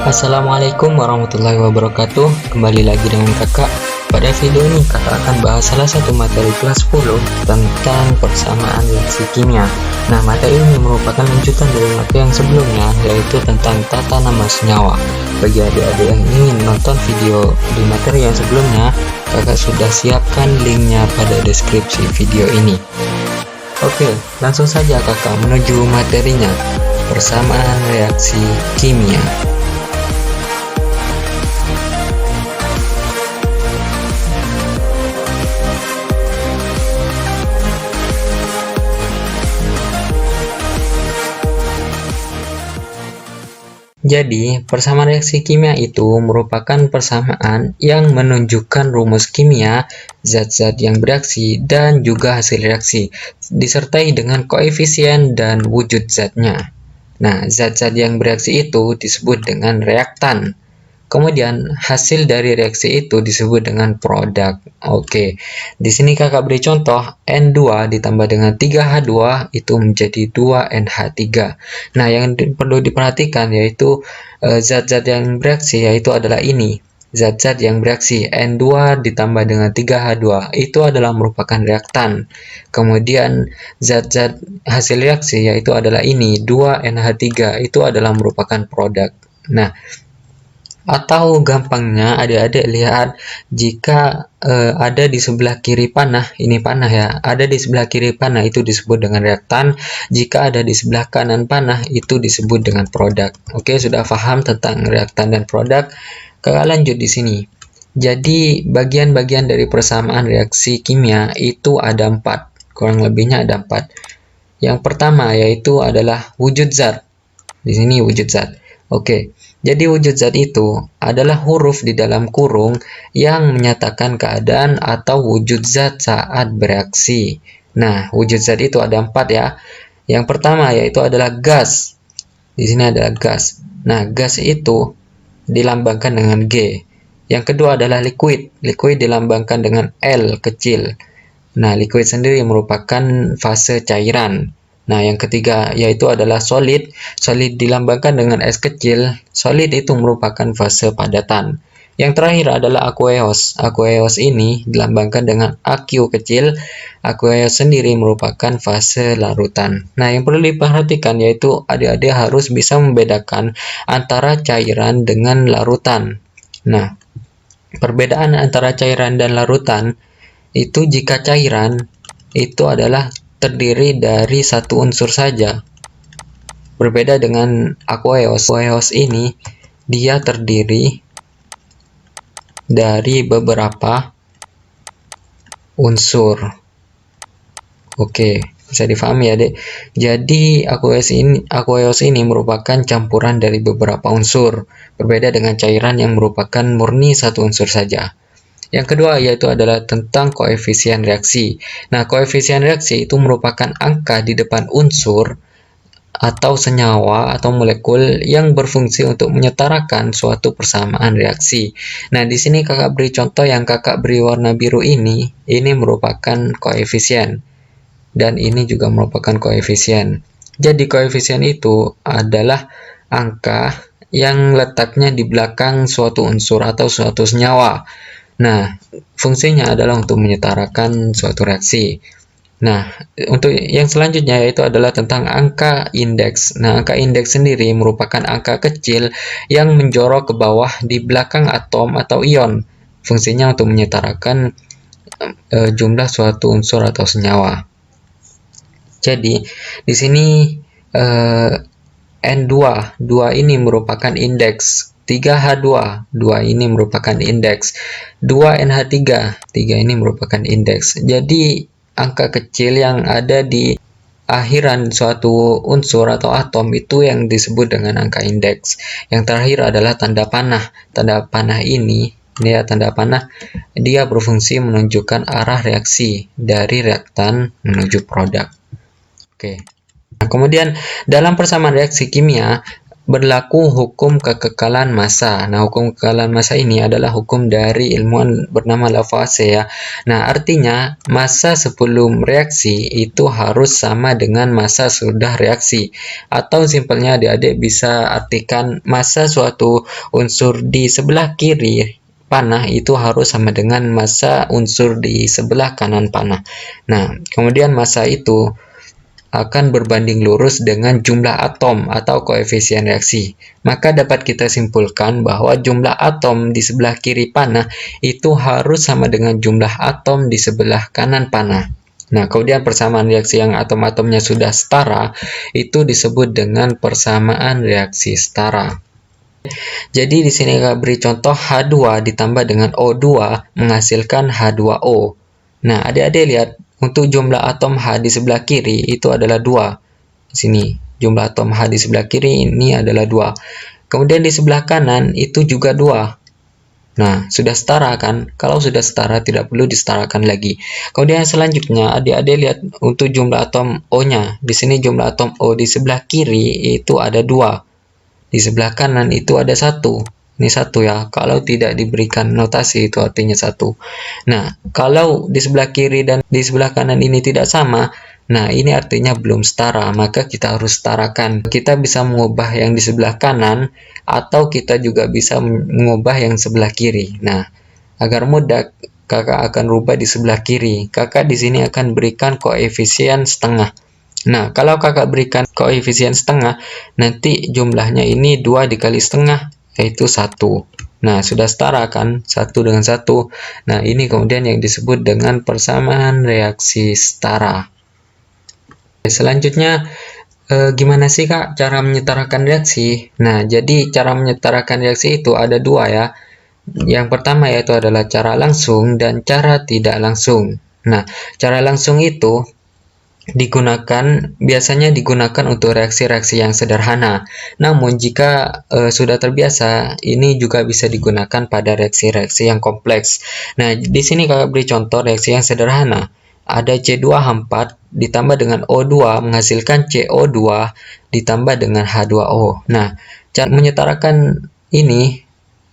Assalamualaikum warahmatullahi wabarakatuh. Kembali lagi dengan kakak. Pada video ini kakak akan bahas salah satu materi kelas 10 tentang persamaan reaksi kimia. Nah, materi ini merupakan lanjutan dari materi yang sebelumnya, yaitu tentang tata nama senyawa. Bagi adik-adik yang ingin nonton video di materi yang sebelumnya, kakak sudah siapkan linknya pada deskripsi video ini. Oke, langsung saja kakak menuju materinya. Persamaan reaksi kimia. Jadi, persamaan reaksi kimia itu merupakan persamaan yang menunjukkan rumus kimia, zat-zat yang bereaksi, dan juga hasil reaksi, disertai dengan koefisien dan wujud zatnya. Nah, zat-zat yang bereaksi itu disebut dengan reaktan. Kemudian, hasil dari reaksi itu disebut dengan produk. Oke, di sini kakak beri contoh, N2 ditambah dengan 3H2 itu menjadi 2NH3. Nah, yang perlu diperhatikan yaitu zat-zat yang bereaksi, yaitu adalah ini. Zat-zat yang bereaksi, N2 ditambah dengan 3H2, itu adalah merupakan reaktan. Kemudian, zat-zat hasil reaksi, yaitu adalah ini, 2NH3, itu adalah merupakan produk. Nah, atau gampangnya adik-adik lihat, jika ada di sebelah kiri panah, ini panah ya, ada di sebelah kiri panah itu disebut dengan reaktan, jika ada di sebelah kanan panah itu disebut dengan produk. Oke, sudah paham tentang reaktan dan produk? Kakak lanjut di sini. Jadi bagian-bagian dari persamaan reaksi kimia itu ada 4, kurang lebihnya ada 4. Yang pertama yaitu adalah wujud zat. Di sini wujud zat. Oke, jadi wujud zat itu adalah huruf di dalam kurung yang menyatakan keadaan atau wujud zat saat bereaksi. Nah, wujud zat itu ada 4 ya. Yang pertama yaitu adalah gas. Di sini adalah gas. Nah, gas itu dilambangkan dengan G. Yang kedua adalah liquid. Liquid dilambangkan dengan L kecil. Nah, liquid sendiri merupakan fase cairan. Nah, yang ketiga yaitu adalah solid. Solid dilambangkan dengan S kecil. Solid itu merupakan fase padatan. Yang terakhir adalah aqueous. Aqueous ini dilambangkan dengan AQ kecil. Aqueous sendiri merupakan fase larutan. Nah, yang perlu diperhatikan yaitu adik-adik harus bisa membedakan antara cairan dengan larutan. Nah, perbedaan antara cairan dan larutan itu jika cairan itu adalah terdiri dari satu unsur saja. Berbeda dengan aqueous. Aqueous ini dia terdiri dari beberapa unsur. Oke, bisa difahami ya, Dek. Jadi aqueous ini merupakan campuran dari beberapa unsur, berbeda dengan cairan yang merupakan murni satu unsur saja. Yang kedua yaitu adalah tentang koefisien reaksi. Nah, koefisien reaksi itu merupakan angka di depan unsur atau senyawa atau molekul yang berfungsi untuk menyetarakan suatu persamaan reaksi. Nah, di sini kakak beri contoh yang kakak beri warna biru ini merupakan koefisien. Dan ini juga merupakan koefisien. Jadi koefisien itu adalah angka yang letaknya di belakang suatu unsur atau suatu senyawa. Nah, fungsinya adalah untuk menyetarakan suatu reaksi. Nah, untuk yang selanjutnya yaitu adalah tentang angka indeks. Nah, angka indeks sendiri merupakan angka kecil yang menjorok ke bawah di belakang atom atau ion. Fungsinya untuk menyetarakan jumlah suatu unsur atau senyawa. Jadi, di sini N2, 2 ini merupakan indeks. 3H2, 2 ini merupakan indeks. 2NH3, 3 ini merupakan indeks. Jadi, angka kecil yang ada di akhiran suatu unsur atau atom itu yang disebut dengan angka indeks. Yang terakhir adalah tanda panah. Tanda panah ini, tanda panah, dia berfungsi menunjukkan arah reaksi dari reaktan menuju produk. Oke. Nah, kemudian dalam persamaan reaksi kimia, berlaku hukum kekekalan massa. Nah, hukum kekekalan massa ini adalah hukum dari ilmuwan bernama Lavoisier ya. Nah, artinya massa sebelum reaksi itu harus sama dengan massa sudah reaksi. Atau simpelnya adik-adik bisa artikan massa suatu unsur di sebelah kiri panah itu harus sama dengan massa unsur di sebelah kanan panah. Nah, kemudian massa itu akan berbanding lurus dengan jumlah atom atau koefisien reaksi. Maka dapat kita simpulkan bahwa jumlah atom di sebelah kiri panah itu harus sama dengan jumlah atom di sebelah kanan panah. Nah, kemudian persamaan reaksi yang atom-atomnya sudah setara itu disebut dengan persamaan reaksi setara. Jadi di sini saya beri contoh H2 ditambah dengan O2 menghasilkan H2O. Nah, adik-adik lihat untuk jumlah atom H di sebelah kiri itu adalah 2. Di sini jumlah atom H di sebelah kiri ini adalah 2. Kemudian di sebelah kanan itu juga 2. Nah, sudah setara kan? Kalau sudah setara tidak perlu disetarakan lagi. Kemudian selanjutnya adik-adik lihat untuk jumlah atom O-nya. Di sini jumlah atom O di sebelah kiri itu ada 2. Di sebelah kanan itu ada 1. Ini 1 ya. Kalau tidak diberikan notasi itu artinya 1. Nah, kalau di sebelah kiri dan di sebelah kanan ini tidak sama, nah ini artinya belum setara. Maka kita harus setarakan. Kita bisa mengubah yang di sebelah kanan atau kita juga bisa mengubah yang sebelah kiri. Nah, agar mudah kakak akan rubah di sebelah kiri. Kakak di sini akan berikan koefisien setengah. Nah, kalau kakak berikan koefisien setengah, nanti jumlahnya ini 2 dikali setengah, yaitu 1. Nah, sudah setara kan? 1 dengan 1. Nah, ini kemudian yang disebut dengan persamaan reaksi setara. Selanjutnya, gimana sih Kak cara menyetarakan reaksi? Nah, jadi cara menyetarakan reaksi itu ada 2 ya. Yang pertama yaitu adalah cara langsung dan cara tidak langsung. Nah, cara langsung itu biasanya digunakan untuk reaksi-reaksi yang sederhana. Namun jika sudah terbiasa, ini juga bisa digunakan pada reaksi-reaksi yang kompleks. Nah, di sini kakak beri contoh reaksi yang sederhana. Ada C2H4 ditambah dengan O2 menghasilkan CO2 ditambah dengan H2O. Nah, cara menyetarakan ini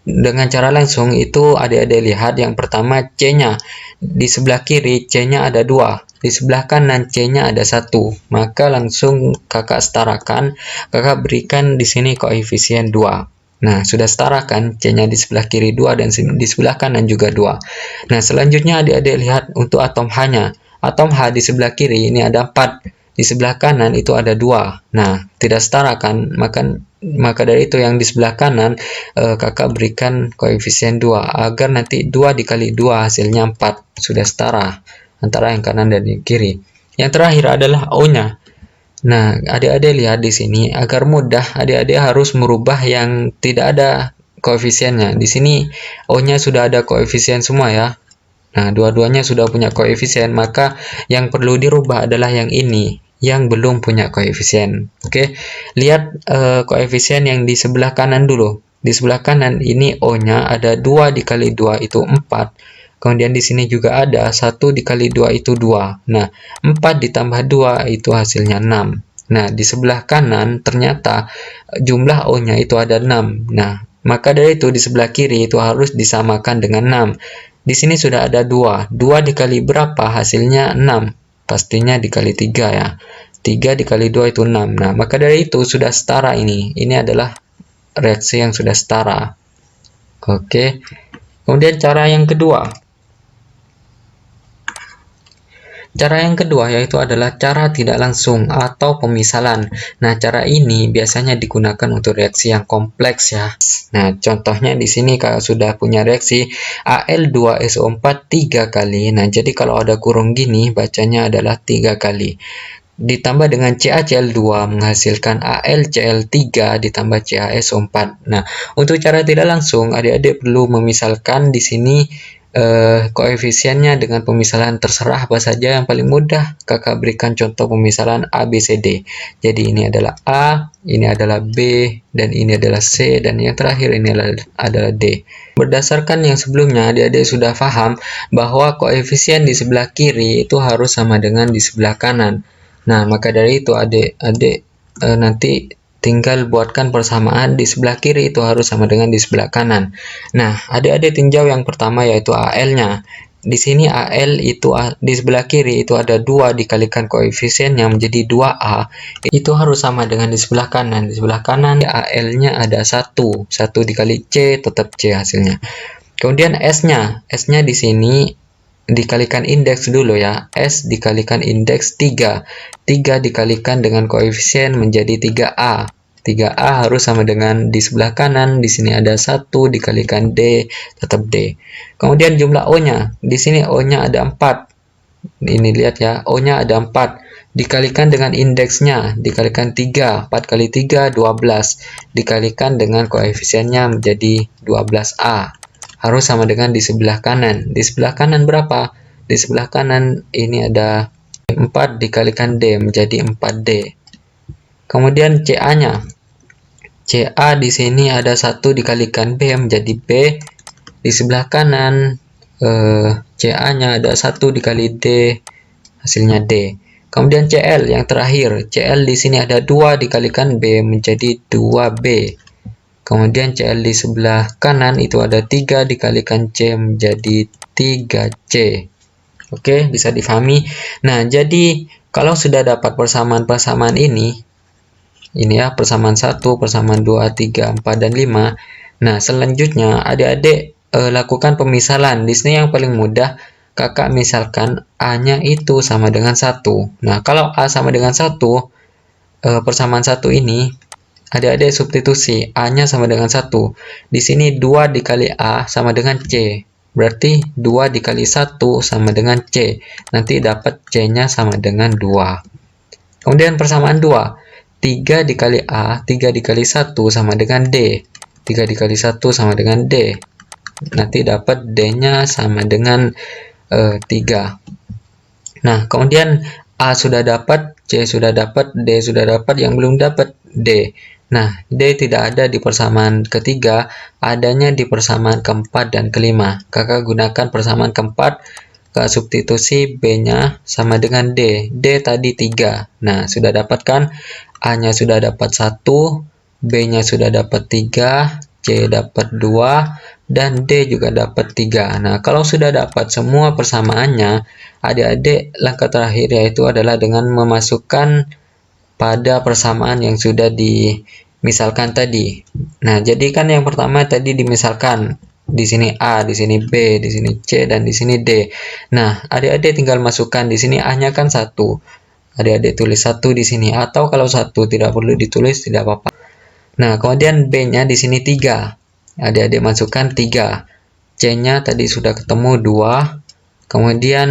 dengan cara langsung itu adik-adik lihat yang pertama C-nya. Di sebelah kiri C-nya ada 2. Di sebelah kanan C-nya ada 1. Maka langsung kakak setarakan, kakak berikan di sini koefisien 2. Nah, sudah setarakan C-nya di sebelah kiri 2 dan di sebelah kanan juga 2. Nah, selanjutnya adik-adik lihat untuk atom H-nya. Atom H di sebelah kiri ini ada 4. Di sebelah kanan itu ada 2. Nah, tidak setara kan? Maka dari itu yang di sebelah kanan kakak berikan koefisien 2 agar nanti 2 dikali 2 hasilnya 4. Sudah setara antara yang kanan dan yang kiri. Yang terakhir adalah O-nya. Nah, adik-adik lihat di sini agar mudah adik-adik harus merubah yang tidak ada koefisiennya. Di sini O-nya sudah ada koefisien semua ya. Nah, dua-duanya sudah punya koefisien, maka yang perlu dirubah adalah yang ini, yang belum punya koefisien. Oke, lihat koefisien yang di sebelah kanan dulu. Di sebelah kanan ini O-nya ada 2 dikali 2 itu 4. Kemudian di sini juga ada 1 dikali 2 itu 2. Nah, 4 ditambah 2 itu hasilnya 6. Nah, di sebelah kanan ternyata jumlah O-nya itu ada 6. Nah, maka dari itu di sebelah kiri itu harus disamakan dengan 6. Di sini sudah ada 2. 2 dikali berapa? Hasilnya 6. Pastinya dikali 3 ya. 3 dikali 2 itu 6. Nah, maka dari itu sudah setara ini. Ini adalah reaksi yang sudah setara. Oke. Kemudian cara yang kedua. Cara yang kedua yaitu adalah cara tidak langsung atau pemisalan. Nah, cara ini biasanya digunakan untuk reaksi yang kompleks ya. Nah, contohnya di sini kalau sudah punya reaksi Al2SO4 3 kali. Nah, jadi kalau ada kurung gini bacanya adalah 3 kali. Ditambah dengan CaCl2 menghasilkan AlCl3 ditambah CaSO4. Nah, untuk cara tidak langsung adik-adik perlu memisalkan di sini koefisiennya dengan pemisalan terserah apa saja yang paling mudah. Kakak berikan contoh pemisalan A, B, C, D. Jadi ini adalah A, ini adalah B, dan ini adalah C, dan yang terakhir ini adalah D. Berdasarkan yang sebelumnya, adik-adik sudah paham bahwa koefisien di sebelah kiri itu harus sama dengan di sebelah kanan. Nah, maka dari itu adik-adik nanti tinggal buatkan persamaan di sebelah kiri itu harus sama dengan di sebelah kanan. Nah, adik-adik tinjau yang pertama yaitu AL-nya. Di sini AL itu di sebelah kiri itu ada 2 dikalikan koefisiennya menjadi 2A. Itu harus sama dengan di sebelah kanan. Di sebelah kanan AL-nya ada 1. 1 dikali C tetap C hasilnya. Kemudian S-nya. S-nya di sini dikalikan indeks dulu ya. S dikalikan indeks 3. 3 dikalikan dengan koefisien menjadi 3A. 3A harus sama dengan di sebelah kanan. Di sini ada 1 dikalikan D, tetap D. Kemudian jumlah O-nya. Di sini O-nya ada 4. Ini lihat ya, O-nya ada 4. Dikalikan dengan indeksnya. Dikalikan 3. 4 kali 3, 12. Dikalikan dengan koefisiennya menjadi 12A. Harus sama dengan di sebelah kanan. Di sebelah kanan berapa? Di sebelah kanan ini ada 4 dikalikan D menjadi 4D. Kemudian CA-nya. CA di sini ada 1 dikalikan B menjadi B. Di sebelah kanan CA-nya ada 1 dikali D, hasilnya D. Kemudian CL yang terakhir. CL di sini ada 2 dikalikan B menjadi 2B. Kemudian CL di sebelah kanan itu ada 3 dikalikan C menjadi 3C. Oke, bisa difahami. Nah, jadi kalau sudah dapat persamaan-persamaan ini ya, persamaan 1, persamaan 2, 3, 4, dan 5. Nah, selanjutnya adik-adik lakukan pemisalan. Di sini yang paling mudah, kakak misalkan A-nya itu sama dengan 1. Nah, kalau A sama dengan 1, persamaan 1 ini, adik-adik substitusi. A-nya sama dengan 1. Di sini 2 dikali A sama dengan C. Berarti 2 dikali 1 sama dengan C. Nanti dapat C-nya sama dengan 2. Kemudian persamaan 2. 3 dikali A, 3 dikali 1 sama dengan D. 3 dikali 1 sama dengan D. Nanti dapat D-nya sama dengan 3. Nah, kemudian A sudah dapat, C sudah dapat, D sudah dapat, yang belum dapat D. Nah, D tidak ada di persamaan ketiga, adanya di persamaan keempat dan kelima. Kakak gunakan persamaan keempat, kakak substitusi B-nya sama dengan D. D tadi 3. Nah, sudah dapat kan? A-nya sudah dapat 1, B-nya sudah dapat 3, C dapat 2, dan D juga dapat 3. Nah, kalau sudah dapat semua persamaannya, adik-adik langkah terakhir yaitu adalah dengan memasukkan pada persamaan yang sudah dimisalkan tadi. Nah, jadi kan yang pertama tadi dimisalkan. Di sini A, di sini B, di sini C, dan di sini D. Nah, adik-adik tinggal masukkan. Di sini A-nya kan 1. Adik-adik tulis 1 di sini. Atau kalau 1 tidak perlu ditulis, tidak apa-apa. Nah, kemudian B-nya di sini 3. Adik-adik masukkan 3. C-nya tadi sudah ketemu 2. Kemudian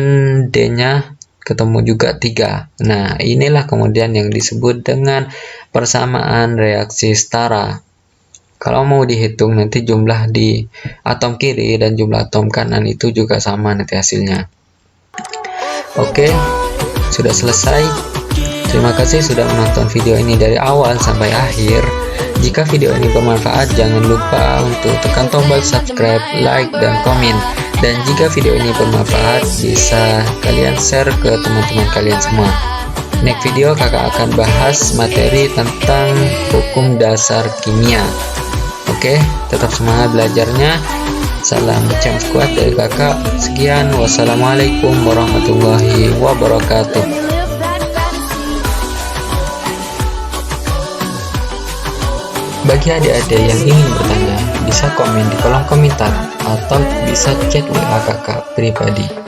D-nya ketemu juga 3. Nah, inilah kemudian yang disebut dengan persamaan reaksi setara. Kalau mau dihitung nanti jumlah di atom kiri dan jumlah atom kanan itu juga sama nanti hasilnya. Oke, sudah selesai. Terima kasih sudah menonton video ini dari awal sampai akhir. Jika video ini bermanfaat, jangan lupa untuk tekan tombol subscribe, like, dan komen. Dan jika video ini bermanfaat, bisa kalian share ke teman-teman kalian semua. Next video kakak akan bahas materi tentang hukum dasar kimia. Oke, tetap semangat belajarnya. Salam Champ Squad dari kakak. Sekian, wassalamualaikum warahmatullahi wabarakatuh. Bagi adik-adik yang ingin bertanya, bisa komen di kolom komentar atau bisa chat WA kakak pribadi.